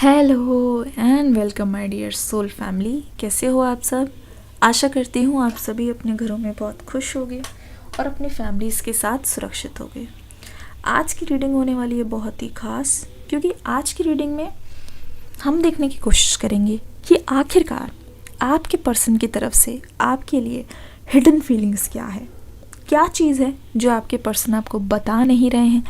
Hello and welcome my dear soul family. कैसे हो आप सब? आशा करती हूँ आप सभी अपने घरों में बहुत खुश होगे और अपनी फैमिलीज़ के साथ सुरक्षित होगे। आज की रीडिंग होने वाली है बहुत ही ख़ास, क्योंकि आज की रीडिंग में हम देखने की कोशिश करेंगे कि आखिरकार आपके पर्सन की तरफ से आपके लिए हिडन फीलिंग्स क्या है। क्या चीज़ है जो आपके पर्सन आपको बता नहीं रहे हैं,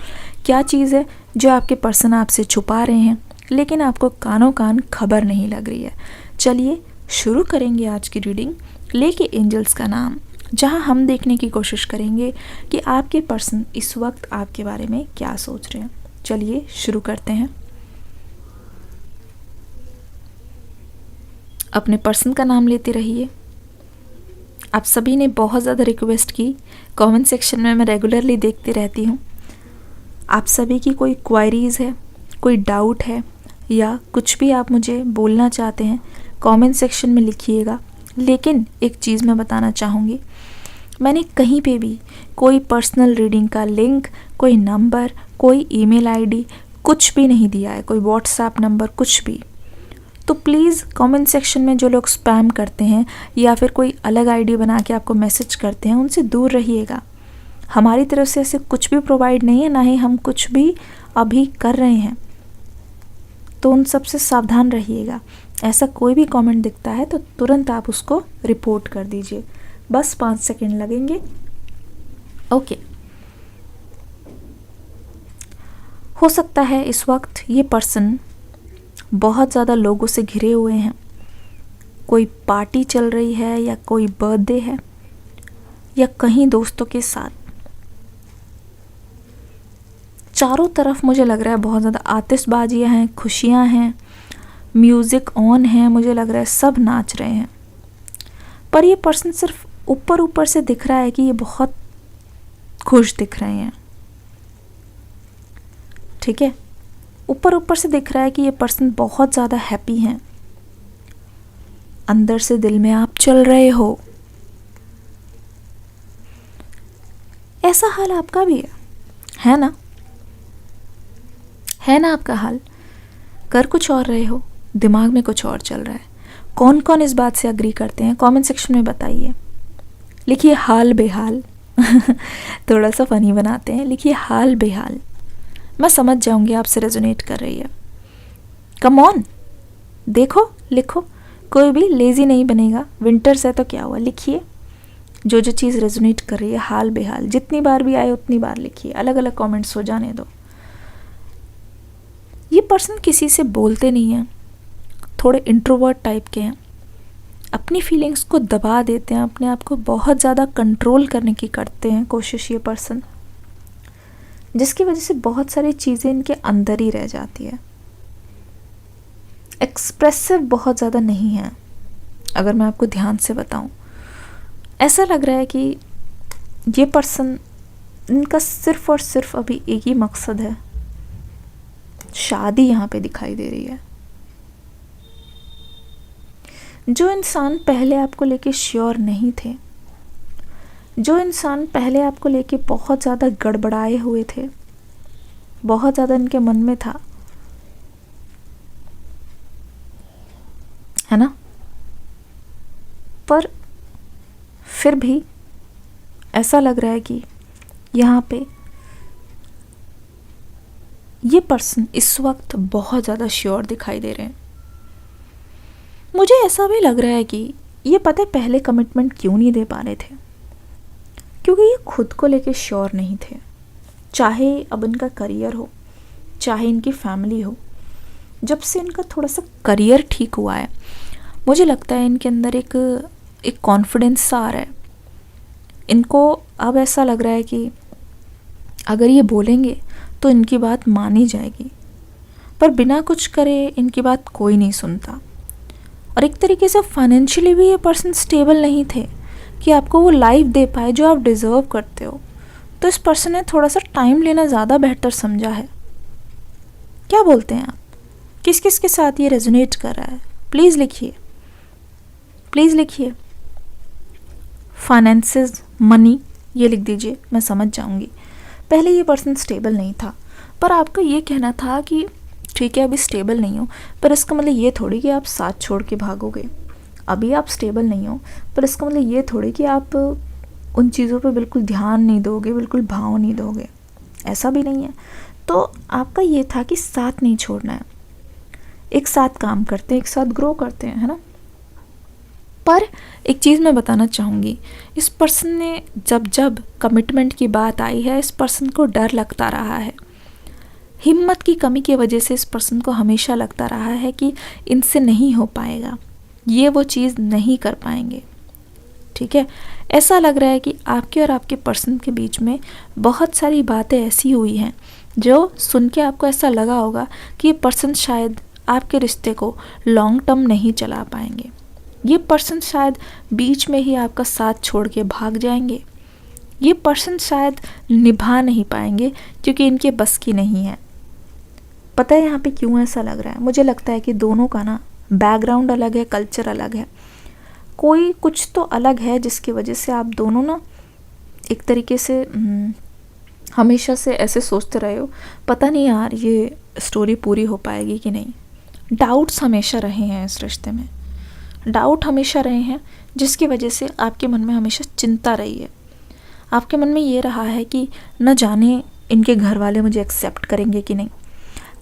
क्या चीज़ है जो आपके पर्सन आपसे छुपा रहे हैं लेकिन आपको कानों कान खबर नहीं लग रही है। चलिए शुरू करेंगे आज की रीडिंग लेके एंजल्स का नाम, जहां हम देखने की कोशिश करेंगे कि आपके पर्सन इस वक्त आपके बारे में क्या सोच रहे हैं। चलिए शुरू करते हैं। अपने पर्सन का नाम लेते रहिए। आप सभी ने बहुत ज़्यादा रिक्वेस्ट की, कमेंट सेक्शन में मैं रेगुलरली देखती रहती हूँ। आप सभी की कोई क्वायरीज़ है, कोई डाउट है या कुछ भी आप मुझे बोलना चाहते हैं, कमेंट सेक्शन में लिखिएगा। लेकिन एक चीज़ मैं बताना चाहूँगी, मैंने कहीं पे भी कोई पर्सनल रीडिंग का लिंक, कोई नंबर, कोई ईमेल आईडी कुछ भी नहीं दिया है, कोई व्हाट्सएप नंबर कुछ भी। तो प्लीज़ कमेंट सेक्शन में जो लोग स्पैम करते हैं या फिर कोई अलग आईडी बना के आपको मैसेज करते हैं, उनसे दूर रहिएगा। हमारी तरफ से ऐसे कुछ भी प्रोवाइड नहीं है, ना ही हम कुछ भी अभी कर रहे हैं, तो उन सब से सावधान रहिएगा। ऐसा कोई भी कमेंट दिखता है तो तुरंत आप उसको रिपोर्ट कर दीजिए। बस 5 सेकंड लगेंगे। ओके। हो सकता है इस वक्त ये पर्सन बहुत ज़्यादा लोगों से घिरे हुए हैं। कोई पार्टी चल रही है या कोई बर्थडे है या कहीं दोस्तों के साथ। चारों तरफ मुझे लग रहा है बहुत ज़्यादा आतिशबाजियाँ हैं, खुशियाँ हैं, म्यूज़िक ऑन है। मुझे लग रहा है सब नाच रहे हैं। पर ये पर्सन सिर्फ ऊपर ऊपर से दिख रहा है कि ये बहुत खुश दिख रहे हैं। ठीक है, ऊपर ऊपर से दिख रहा है कि ये पर्सन बहुत ज़्यादा हैप्पी हैं। अंदर से दिल में आप चल रहे हो। ऐसा हाल आपका भी है ना? है ना आपका हाल? कर कुछ और रहे हो, दिमाग में कुछ और चल रहा है। कौन कौन इस बात से अग्री करते हैं कमेंट सेक्शन में बताइए। लिखिए हाल बेहाल। थोड़ा सा फनी बनाते हैं, लिखिए हाल बेहाल। मैं समझ जाऊंगी आपसे रेजोनेट कर रही है। कम ऑन, देखो लिखो, कोई भी लेजी नहीं बनेगा। विंटर्स है तो क्या हुआ, लिखिए जो जो चीज़ रेजोनेट कर रही है। हाल बेहाल जितनी बार भी आए उतनी बार लिखिए, अलग अलग कमेंट्स हो जाने दो। ये पर्सन किसी से बोलते नहीं हैं, थोड़े इंट्रोवर्ट टाइप के हैं। अपनी फीलिंग्स को दबा देते हैं, अपने आप को बहुत ज़्यादा कंट्रोल करने की करते हैं कोशिश ये पर्सन, जिसकी वजह से बहुत सारी चीज़ें इनके अंदर ही रह जाती है। एक्सप्रेसिव बहुत ज़्यादा नहीं है। अगर मैं आपको ध्यान से बताऊं, ऐसा लग रहा है कि ये पर्सन, इनका सिर्फ और सिर्फ अभी एक ही मकसद है, शादी यहाँ पे दिखाई दे रही है। जो इंसान पहले आपको लेके श्योर नहीं थे, जो इंसान पहले आपको लेके बहुत ज़्यादा गड़बड़ाए हुए थे, बहुत ज़्यादा इनके मन में था, है ना, पर फिर भी ऐसा लग रहा है कि यहाँ पे ये पर्सन इस वक्त बहुत ज़्यादा श्योर दिखाई दे रहे हैं। मुझे ऐसा भी लग रहा है कि ये पता है पहले कमिटमेंट क्यों नहीं दे पा रहे थे, क्योंकि ये खुद को लेके श्योर नहीं थे। चाहे अब इनका करियर हो, चाहे इनकी फैमिली हो। जब से इनका थोड़ा सा करियर ठीक हुआ है, मुझे लगता है इनके अंदर एक कॉन्फिडेंस सा आ रहा है। इनको अब ऐसा लग रहा है कि अगर ये बोलेंगे तो इनकी बात मानी जाएगी, पर बिना कुछ करे इनकी बात कोई नहीं सुनता। और एक तरीके से फाइनेंशियली भी ये पर्सन स्टेबल नहीं थे कि आपको वो लाइफ दे पाए जो आप डिज़र्व करते हो। तो इस पर्सन ने थोड़ा सा टाइम लेना ज़्यादा बेहतर समझा है। क्या बोलते हैं आप? किस किस के साथ ये रेजोनेट कर रहा है? प्लीज़ लिखिए, प्लीज़ लिखिए। फाइनेंसेस, मनी, ये लिख दीजिए, मैं समझ जाऊंगी। पहले ये पर्सन स्टेबल नहीं था, पर आपका ये कहना था कि ठीक है, अभी स्टेबल नहीं हो, पर इसका मतलब ये थोड़ी कि आप साथ छोड़ के भागोगे। अभी आप स्टेबल नहीं हो, पर इसका मतलब ये थोड़ी कि आप उन चीज़ों पे बिल्कुल ध्यान नहीं दोगे, बिल्कुल भाव नहीं दोगे, ऐसा भी नहीं है। तो आपका ये था कि साथ नहीं छोड़ना है, एक साथ काम करते हैं, एक साथ ग्रो करते हैं, है ना। पर एक चीज़ मैं बताना चाहूँगी, इस पर्सन ने जब जब कमिटमेंट की बात आई है, इस पर्सन को डर लगता रहा है। हिम्मत की कमी की वजह से इस पर्सन को हमेशा लगता रहा है कि इनसे नहीं हो पाएगा, ये वो चीज़ नहीं कर पाएंगे। ठीक है, ऐसा लग रहा है कि आपके और आपके पर्सन के बीच में बहुत सारी बातें ऐसी हुई हैं जो सुन के आपको ऐसा लगा होगा कि ये पर्सन शायद आपके रिश्ते को लॉन्ग टर्म नहीं चला पाएंगे, ये पर्सन शायद बीच में ही आपका साथ छोड़ के भाग जाएंगे, ये पर्सन शायद निभा नहीं पाएंगे क्योंकि इनके बस की नहीं है। पता है यहाँ पे क्यों ऐसा लग रहा है? मुझे लगता है कि दोनों का ना बैकग्राउंड अलग है, कल्चर अलग है, कोई कुछ तो अलग है जिसकी वजह से आप दोनों ना एक तरीके से हमेशा से ऐसे सोचते रहे हो, पता नहीं यार ये स्टोरी पूरी हो पाएगी कि नहीं। डाउट्स हमेशा रहे हैं इस रिश्ते में, डाउट हमेशा रहे हैं, जिसकी वजह से आपके मन में हमेशा चिंता रही है। आपके मन में ये रहा है कि न जाने इनके घर वाले मुझे एक्सेप्ट करेंगे कि नहीं,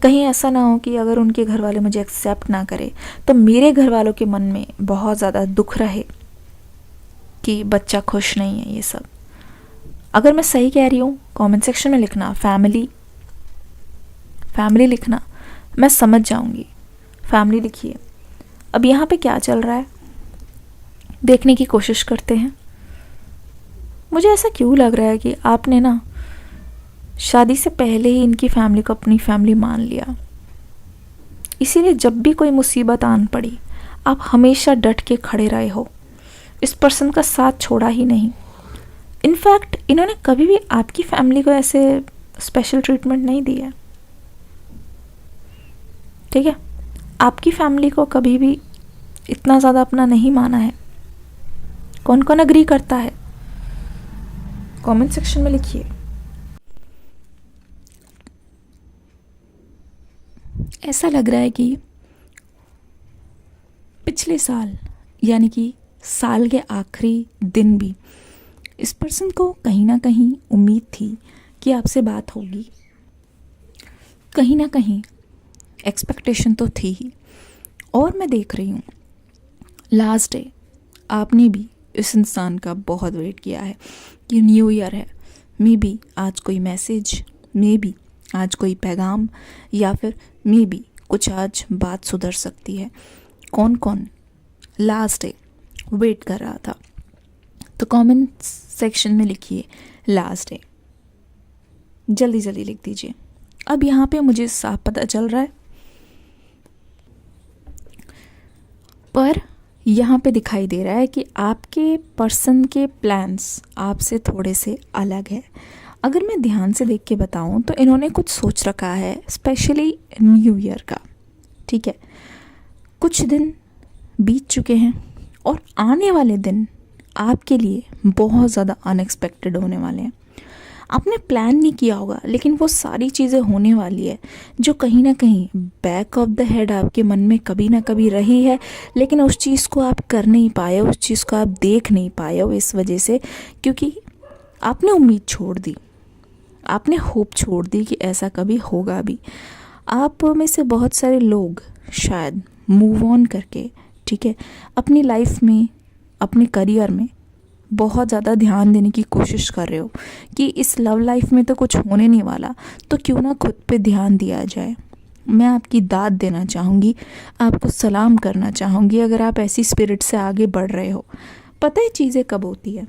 कहीं ऐसा ना हो कि अगर उनके घर वाले मुझे एक्सेप्ट ना करें तो मेरे घर वालों के मन में बहुत ज़्यादा दुख रहे कि बच्चा खुश नहीं है। ये सब अगर मैं सही कह रही हूँ कमेंट सेक्शन में लिखना, फैमिली लिखना, मैं समझ जाऊँगी। फैमिली लिखिए। अब यहाँ पे क्या चल रहा है देखने की कोशिश करते हैं। मुझे ऐसा क्यों लग रहा है कि आपने ना शादी से पहले ही इनकी फैमिली को अपनी फैमिली मान लिया, इसीलिए जब भी कोई मुसीबत आन पड़ी आप हमेशा डट के खड़े रहे हो, इस पर्सन का साथ छोड़ा ही नहीं। इनफैक्ट इन्होंने कभी भी आपकी फैमिली को ऐसे स्पेशल ट्रीटमेंट नहीं दी है। ठीक है, आपकी फैमिली को कभी भी इतना ज़्यादा अपना नहीं माना है। कौन कौन अग्री करता है कमेंट सेक्शन में लिखिए। ऐसा लग रहा है कि पिछले साल यानी कि साल के आखिरी दिन भी इस पर्सन को कहीं ना कहीं उम्मीद थी कि आपसे बात होगी, कहीं ना कहीं एक्सपेक्टेशन तो थी ही। और मैं देख रही हूँ लास्ट डे आपने भी इस इंसान का बहुत वेट किया है कि न्यू ईयर है, मे बी आज कोई मैसेज, मे बी आज कोई पैगाम, या फिर मे बी कुछ आज बात सुधर सकती है। कौन कौन लास्ट डे वेट कर रहा था? तो कमेंट सेक्शन में लिखिए लास्ट डे, जल्दी जल्दी लिख दीजिए। अब यहाँ पे मुझे साफ पता चल रहा है, पर यहाँ पे दिखाई दे रहा है कि आपके पर्सन के प्लान्स आपसे थोड़े से अलग है। अगर मैं ध्यान से देख के बताऊँ तो इन्होंने कुछ सोच रखा है स्पेशली न्यू ईयर का। ठीक है, कुछ दिन बीत चुके हैं और आने वाले दिन आपके लिए बहुत ज़्यादा अनएक्सपेक्टेड होने वाले हैं। आपने प्लान नहीं किया होगा, लेकिन वो सारी चीज़ें होने वाली है जो कहीं ना कहीं बैक ऑफ द हेड आपके मन में कभी ना कभी रही है, लेकिन उस चीज़ को आप कर नहीं पाए हो, उस चीज़ को आप देख नहीं पाए हो, इस वजह से क्योंकि आपने उम्मीद छोड़ दी, आपने होप छोड़ दी कि ऐसा कभी होगा भी। आप में से बहुत सारे लोग शायद मूव ऑन करके, ठीक है, अपनी लाइफ में, अपने करियर में बहुत ज़्यादा ध्यान देने की कोशिश कर रहे हो कि इस लव लाइफ में तो कुछ होने नहीं वाला, तो क्यों ना खुद पे ध्यान दिया जाए। मैं आपकी दाद देना चाहूँगी, आपको सलाम करना चाहूँगी अगर आप ऐसी स्पिरिट से आगे बढ़ रहे हो। पता है चीज़ें कब होती है?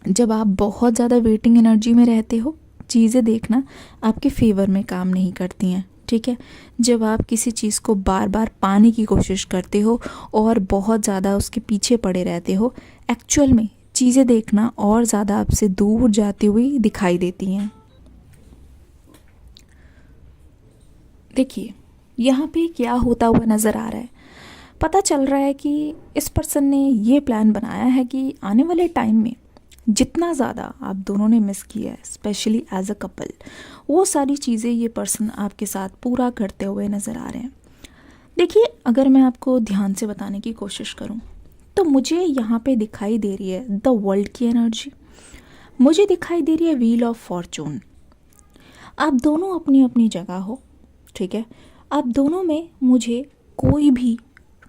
जब आप बहुत ज़्यादा वेटिंग एनर्जी में रहते हो, चीज़ें देखना आपके फेवर में काम नहीं करती हैं। ठीक है, जब आप किसी चीज़ को बार बार पाने की कोशिश करते हो और बहुत ज़्यादा उसके पीछे पड़े रहते हो, एक्चुअल में चीज़ें देखना और ज़्यादा आपसे दूर जाती हुई दिखाई देती हैं। देखिए यहाँ पे क्या होता हुआ नज़र आ रहा है। पता चल रहा है कि इस पर्सन ने ये प्लान बनाया है कि आने वाले टाइम में जितना ज़्यादा आप दोनों ने मिस किया है, स्पेशली एज अ कपल, वो सारी चीज़ें ये पर्सन आपके साथ पूरा करते हुए नज़र आ रहे हैं। देखिए, अगर मैं आपको ध्यान से बताने की कोशिश करूं तो मुझे यहाँ पे दिखाई दे रही है द वर्ल्ड की एनर्जी, मुझे दिखाई दे रही है व्हील ऑफ फॉर्चून। आप दोनों अपनी अपनी जगह हो, ठीक है। आप दोनों में मुझे कोई भी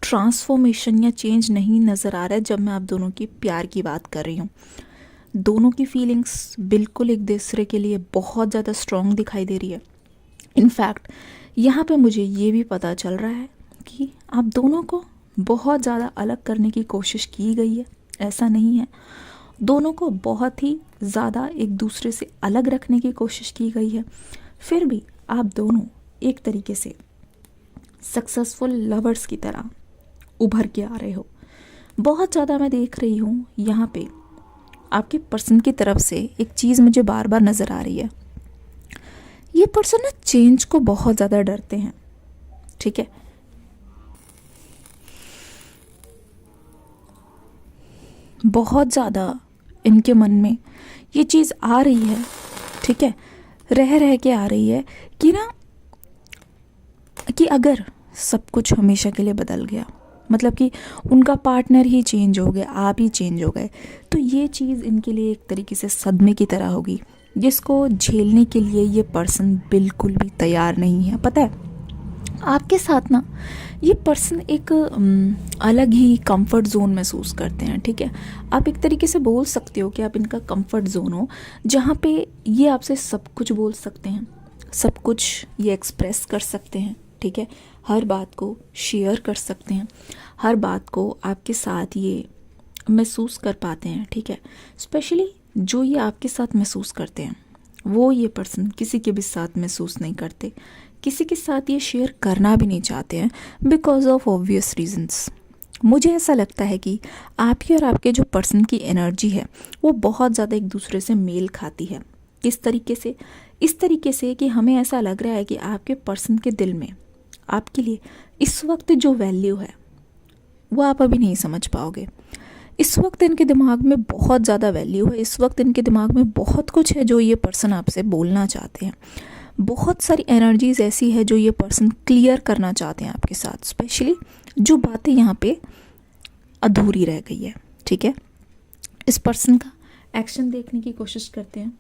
ट्रांसफॉर्मेशन या चेंज नहीं नज़र आ रहा है जब मैं आप दोनों की प्यार की बात कर रही हूँ। दोनों की फीलिंग्स बिल्कुल एक दूसरे के लिए बहुत ज़्यादा स्ट्रॉन्ग दिखाई दे रही है। इनफैक्ट यहाँ पे मुझे ये भी पता चल रहा है कि आप दोनों को बहुत ज़्यादा अलग करने की कोशिश की गई है, ऐसा नहीं है। दोनों को बहुत ही ज़्यादा एक दूसरे से अलग रखने की कोशिश की गई है, फिर भी आप दोनों एक तरीके से सक्सेसफुल लवर्स की तरह उभर के आ रहे हो। बहुत ज़्यादा मैं देख रही हूँ यहाँ पे आपके पर्सन की तरफ से एक चीज़ मुझे बार बार नज़र आ रही है। ये पर्सन ना चेंज को बहुत ज़्यादा डरते हैं, ठीक है। बहुत ज़्यादा इनके मन में ये चीज़ आ रही है, ठीक है, रह रह के आ रही है कि ना, कि अगर सब कुछ हमेशा के लिए बदल गया, मतलब कि उनका पार्टनर ही चेंज हो गया, आप ही चेंज हो गए, तो ये चीज़ इनके लिए एक तरीके से सदमे की तरह होगी, जिसको झेलने के लिए ये पर्सन बिल्कुल भी तैयार नहीं है। पता है, आपके साथ ना ये पर्सन एक अलग ही कंफर्ट जोन महसूस करते हैं, ठीक है। आप एक तरीके से बोल सकते हो कि आप इनका कंफर्ट जोन हो, जहाँ पे ये आपसे सब कुछ बोल सकते हैं, सब कुछ ये एक्सप्रेस कर सकते हैं, ठीक है। हर बात को शेयर कर सकते हैं, हर बात को आपके साथ ये महसूस कर पाते हैं, ठीक है। स्पेशली जो ये आपके साथ महसूस करते हैं वो ये पर्सन किसी के भी साथ महसूस नहीं करते, किसी के साथ ये शेयर करना भी नहीं चाहते हैं, बिकॉज ऑफ ऑब्वियस रीजंस। मुझे ऐसा लगता है कि आपकी और आपके जो पर्सन की एनर्जी है वो बहुत ज़्यादा एक दूसरे से मेल खाती है। किस तरीके से? इस तरीके से कि हमें ऐसा लग रहा है कि आपके पर्सन के दिल में आपके लिए इस वक्त जो वैल्यू है वो आप अभी नहीं समझ पाओगे। इस वक्त इनके दिमाग में बहुत ज़्यादा वैल्यू है, इस वक्त इनके दिमाग में बहुत कुछ है जो ये पर्सन आपसे बोलना चाहते हैं। बहुत सारी एनर्जीज ऐसी है जो ये पर्सन क्लियर करना चाहते हैं आपके साथ, स्पेशली जो बातें यहाँ पे अधूरी रह गई है, ठीक है। इस पर्सन का एक्शन देखने की कोशिश करते हैं।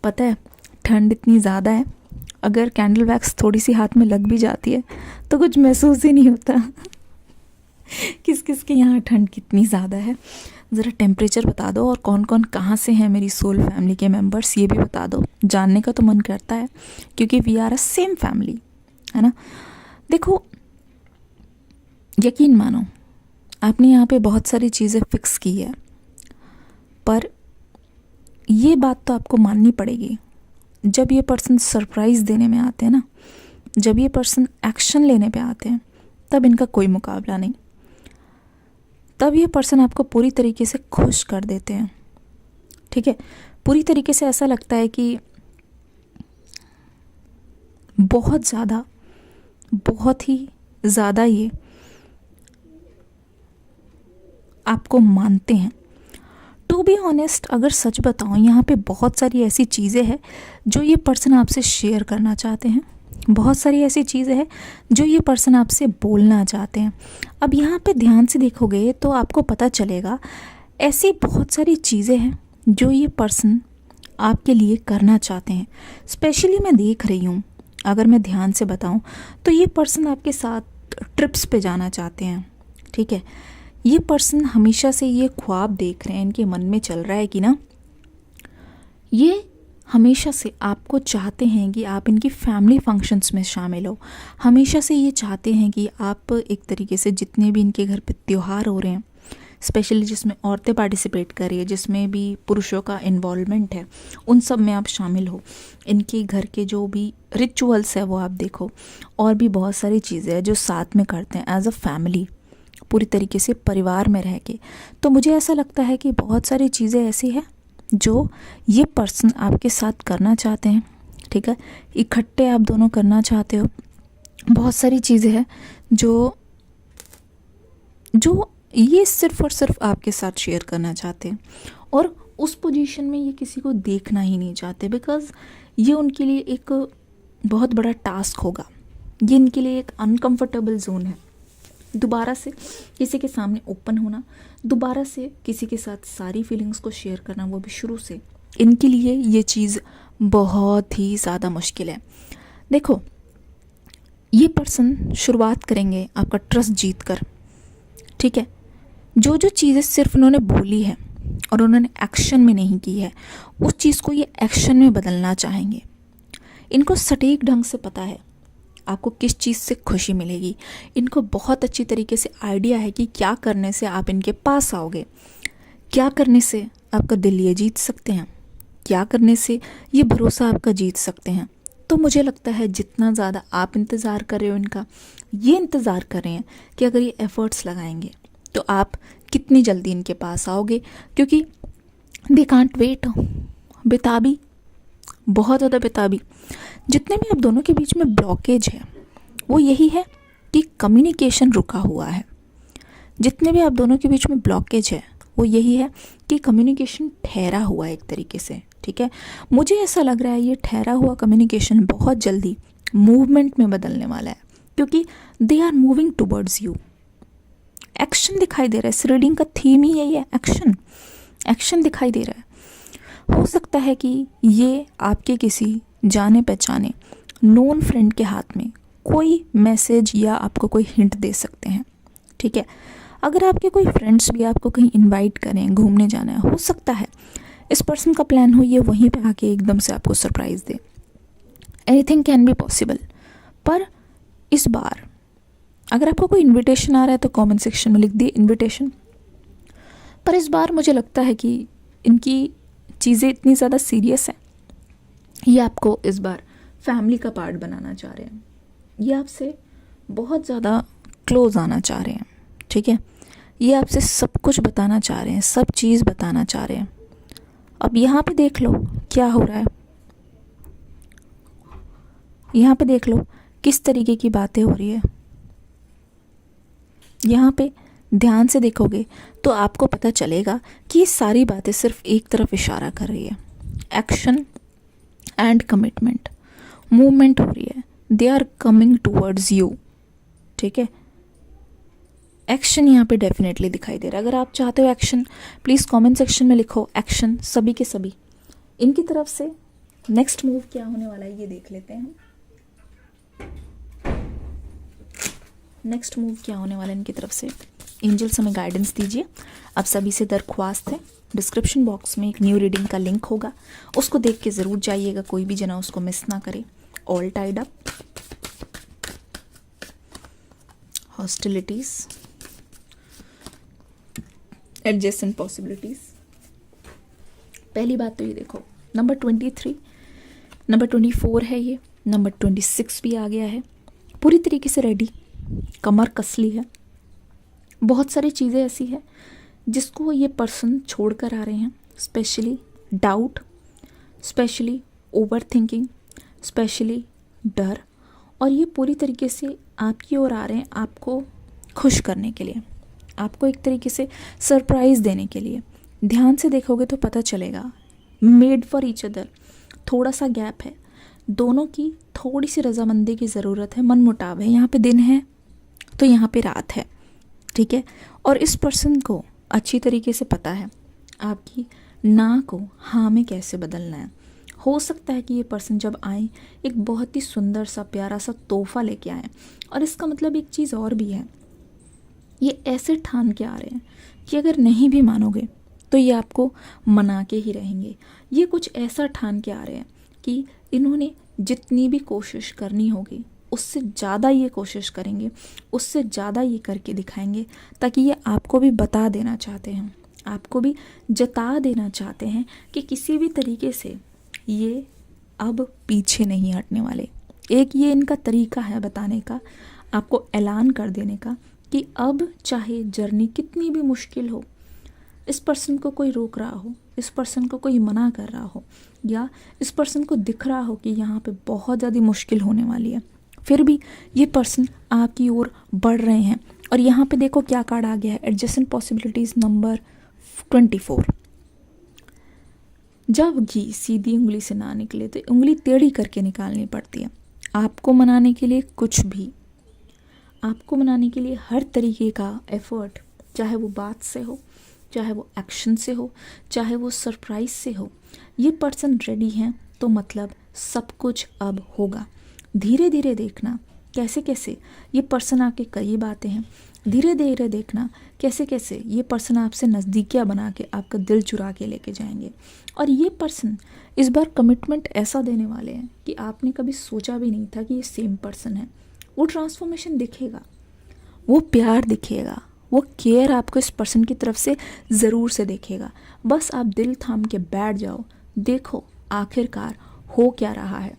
पता है, ठंड इतनी ज़्यादा है, अगर कैंडल वैक्स थोड़ी सी हाथ में लग भी जाती है तो कुछ महसूस ही नहीं होता। किस किस के यहाँ ठंड कितनी ज़्यादा है, ज़रा टेम्परेचर बता दो, और कौन कौन कहाँ से हैं मेरी सोल फैमिली के मेंबर्स, ये भी बता दो। जानने का तो मन करता है क्योंकि we are a same family, है ना। देखो, यकीन मानो, आपने यहाँ पे बहुत सारी चीज़ें फिक्स की है, पर ये बात तो आपको माननी पड़ेगी, जब ये पर्सन सरप्राइज़ देने में आते हैं ना, जब ये पर्सन एक्शन लेने पे आते हैं, तब इनका कोई मुकाबला नहीं। तब ये पर्सन आपको पूरी तरीके से खुश कर देते हैं, ठीक है। पूरी तरीके से ऐसा लगता है कि बहुत ही ज़्यादा ये आपको मानते हैं। टू बी ऑनेस्ट, अगर सच बताऊं, यहाँ पे बहुत सारी ऐसी चीज़ें हैं जो ये पर्सन आपसे शेयर करना चाहते हैं, बहुत सारी ऐसी चीज़ें हैं जो ये पर्सन आपसे बोलना चाहते हैं। अब यहाँ पे ध्यान से देखोगे तो आपको पता चलेगा, ऐसी बहुत सारी चीज़ें हैं जो ये पर्सन आपके लिए करना चाहते हैं। स्पेशली मैं देख रही हूँ, अगर मैं ध्यान से बताऊँ तो ये पर्सन आपके साथ ट्रिप्स पे जाना चाहते हैं, ठीक है। ये पर्सन हमेशा से ये ख्वाब देख रहे हैं, इनके मन में चल रहा है कि ना, ये हमेशा से आपको चाहते हैं कि आप इनकी फैमिली फंक्शंस में शामिल हो। हमेशा से ये चाहते हैं कि आप एक तरीके से जितने भी इनके घर पे त्यौहार हो रहे हैं, स्पेशली जिसमें औरतें पार्टिसिपेट कर रही है, जिसमें भी पुरुषों का इन्वॉल्वमेंट है, उन सब में आप शामिल हो। इनके घर के जो भी रिचुअल्स है वो आप देखो, और भी बहुत सारी चीज़ें हैं जो साथ में करते हैं एज अ फैमिली, पूरी तरीके से परिवार में रह के। तो मुझे ऐसा लगता है कि बहुत सारी चीज़ें ऐसी हैं जो ये पर्सन आपके साथ करना चाहते हैं, ठीक है। इकट्ठे आप दोनों करना चाहते हो। बहुत सारी चीज़ें हैं जो ये सिर्फ़ और सिर्फ आपके साथ शेयर करना चाहते हैं, और उस पोजीशन में ये किसी को देखना ही नहीं चाहते, बिकॉज़ ये उनके लिए एक बहुत बड़ा टास्क होगा, ये इनके लिए एक अनकंफर्टेबल जोन है। दोबारा से किसी के सामने ओपन होना, दोबारा से किसी के साथ सारी फीलिंग्स को शेयर करना, वो भी शुरू से, इनके लिए ये चीज़ बहुत ही ज़्यादा मुश्किल है। देखो, ये पर्सन शुरुआत करेंगे आपका ट्रस्ट जीत कर, ठीक है। जो जो चीज़ें सिर्फ उन्होंने बोली है और उन्होंने एक्शन में नहीं की है, उस चीज़ को ये एक्शन में बदलना चाहेंगे। इनको सटीक ढंग से पता है आपको किस चीज़ से खुशी मिलेगी। इनको बहुत अच्छी तरीके से आइडिया है कि क्या करने से आप इनके पास आओगे, क्या करने से आपका दिल ये जीत सकते हैं, क्या करने से ये भरोसा आपका जीत सकते हैं। तो मुझे लगता है जितना ज़्यादा आप इंतज़ार कर रहे हो इनका, ये इंतज़ार कर रहे हैं कि अगर ये एफ़र्ट्स लगाएंगे तो आप कितनी जल्दी इनके पास आओगे, क्योंकि दे कांट वेट। बेताबी, बहुत ज़्यादा बेताबी। जितने भी आप दोनों के बीच में ब्लॉकेज है वो यही है कि कम्युनिकेशन रुका हुआ है। जितने भी आप दोनों के बीच में ब्लॉकेज है वो यही है कि कम्युनिकेशन ठहरा हुआ है एक तरीके से, ठीक है। मुझे ऐसा लग रहा है ये ठहरा हुआ कम्युनिकेशन बहुत जल्दी मूवमेंट में बदलने वाला है, क्योंकि they are moving towards you. Action दिखाई दे रहा है, इस रीडिंग का थीम ही यही है, एक्शन। एक्शन दिखाई दे रहा है। हो सकता है कि ये आपके किसी जाने पहचाने नोन फ्रेंड के हाथ में कोई मैसेज या आपको कोई हिंट दे सकते हैं, ठीक है। अगर आपके कोई फ्रेंड्स भी आपको कहीं इनवाइट करें, घूमने जाना है, हो सकता है इस पर्सन का प्लान हो ये वहीं पे आके एकदम से आपको surprise they. Anything can be possible. पर इस बार अगर आपको कोई इनविटेशन आ रहा है तो कमेंट सेक्शन में लिख दिए इनविटेशन। पर इस बार मुझे लगता है कि इनकी चीज़ें इतनी ज़्यादा सीरियस हैं, ये आपको इस बार फैमिली का पार्ट बनाना चाह रहे हैं, ये आपसे बहुत ज़्यादा क्लोज आना चाह रहे हैं, ठीक है। ये आपसे सब कुछ बताना चाह रहे हैं, सब चीज़ बताना चाह रहे हैं। अब यहाँ पे देख लो क्या हो रहा है, यहाँ पे देख लो किस तरीके की बातें हो रही है। यहाँ पे ध्यान से देखोगे तो आपको पता चलेगा कि ये सारी बातें सिर्फ एक तरफ इशारा कर रही है, एक्शन एंड कमिटमेंट। मूवमेंट हो रही है, they are coming towards you, ठीक है। एक्शन यहाँ पे डेफिनेटली दिखाई दे रहा है। अगर आप चाहते हो एक्शन, प्लीज़ कमेंट सेक्शन में लिखो एक्शन, सभी के सभी। इनकी तरफ से नेक्स्ट मूव क्या होने वाला है ये देख लेते हैं। नेक्स्ट मूव क्या होने वाला है इनकी तरफ से, एंजल्स हमें गाइडेंस दीजिए। आप सभी से दरख्वास्त है, डिस्क्रिप्शन बॉक्स में एक न्यू रीडिंग का लिंक होगा, उसको देख के ज़रूर जाइएगा, कोई भी जना उसको मिस ना करे। All tied up, hostilities, adjacent possibilities. पहली बात तो ये देखो, नंबर 23, नंबर 24 है, ये नंबर 26 भी आ गया है, पूरी तरीके से रेडी, कमर कस ली है। बहुत सारी चीज़ें ऐसी हैं जिसको ये पर्सन छोड़ कर आ रहे हैं, specially doubt, specially over thinking, specially डर, और ये पूरी तरीके से आपकी ओर आ रहे हैं आपको खुश करने के लिए, आपको एक तरीके से सरप्राइज़ देने के लिए। ध्यान से देखोगे तो पता चलेगा मेड फॉर ईच अदर, थोड़ा सा गैप है, दोनों की थोड़ी सी रजामंदी की ज़रूरत है, मन मुटाव है। यहाँ पे दिन है तो यहाँ पे रात है, ठीक है। और इस पर्सन को अच्छी तरीके से पता है आपकी ना को हाँ में कैसे बदलना है। हो सकता है कि ये पर्सन जब आए एक बहुत ही सुंदर सा प्यारा सा तोहफा लेके आए, और इसका मतलब एक चीज़ और भी है, ये ऐसे ठान के आ रहे हैं कि अगर नहीं भी मानोगे तो ये आपको मना के ही रहेंगे। ये कुछ ऐसा ठान के आ रहे हैं कि इन्होंने जितनी भी कोशिश करनी होगी उससे ज़्यादा ये कोशिश करेंगे, उससे ज़्यादा ये करके दिखाएंगे, ताकि ये आपको भी बता देना चाहते हैं, आपको भी जता देना चाहते हैं कि किसी भी तरीके से ये अब पीछे नहीं हटने वाले। एक ये इनका तरीका है बताने का, आपको ऐलान कर देने का कि अब चाहे जर्नी कितनी भी मुश्किल हो, इस पर्सन को कोई रोक रहा हो, इस पर्सन को कोई मना कर रहा हो, या इस पर्सन को दिख रहा हो कि यहाँ पे बहुत ज़्यादा मुश्किल होने वाली है, फिर भी ये पर्सन आपकी ओर बढ़ रहे हैं। और यहाँ पे देखो क्या कार्ड आ गया है, एडजेसेंट पॉसिबिलिटीज़ नंबर 24। जब घी सीधी उंगली से ना निकले तो उंगली टेढ़ी करके निकालनी पड़ती है। आपको मनाने के लिए कुछ भी, आपको मनाने के लिए हर तरीके का एफर्ट, चाहे वो बात से हो, चाहे वो एक्शन से हो, चाहे वो सरप्राइज से हो, ये पर्सन रेडी हैं तो मतलब सब कुछ अब होगा। धीरे धीरे देखना कैसे कैसे ये पर्सन आपके करीब आते हैं, धीरे धीरे देखना कैसे कैसे ये पर्सन आपसे नज़दीकियाँ बना के आपका दिल चुरा के लेके जाएंगे। और ये पर्सन इस बार कमिटमेंट ऐसा देने वाले हैं कि आपने कभी सोचा भी नहीं था कि ये सेम पर्सन है। वो ट्रांसफॉर्मेशन दिखेगा, वो प्यार दिखेगा, वो केयर आपको इस पर्सन की तरफ से ज़रूर से दिखेगा। बस आप दिल थाम के बैठ जाओ, देखो आखिरकार हो क्या रहा है,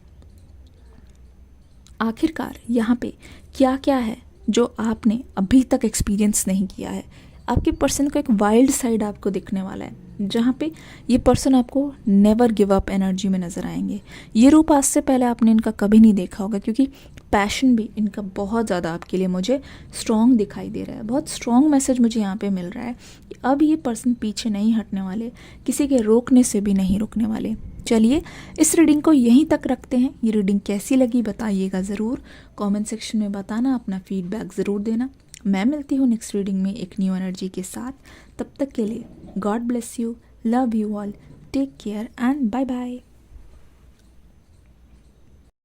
आखिरकार यहाँ पे क्या क्या है जो आपने अभी तक एक्सपीरियंस नहीं किया है। आपके पर्सन का एक वाइल्ड साइड आपको दिखने वाला है, जहाँ पे ये पर्सन आपको नेवर गिव अप एनर्जी में नज़र आएंगे। ये रूप आज से पहले आपने इनका कभी नहीं देखा होगा, क्योंकि पैशन भी इनका बहुत ज़्यादा आपके लिए मुझे स्ट्रॉन्ग दिखाई दे रहा है। बहुत स्ट्रॉन्ग मैसेज मुझे यहाँ पे मिल रहा है कि अब ये पर्सन पीछे नहीं हटने वाले, किसी के रोकने से भी नहीं रुकने वाले। चलिए इस रीडिंग को यहीं तक रखते हैं। ये रीडिंग कैसी लगी बताइएगा ज़रूर, कमेंट सेक्शन में बताना, अपना फीडबैक ज़रूर देना। मैं मिलती हूँ नेक्स्ट रीडिंग में एक न्यू एनर्जी के साथ। तब तक के लिए God bless you, love you all, take care and bye bye.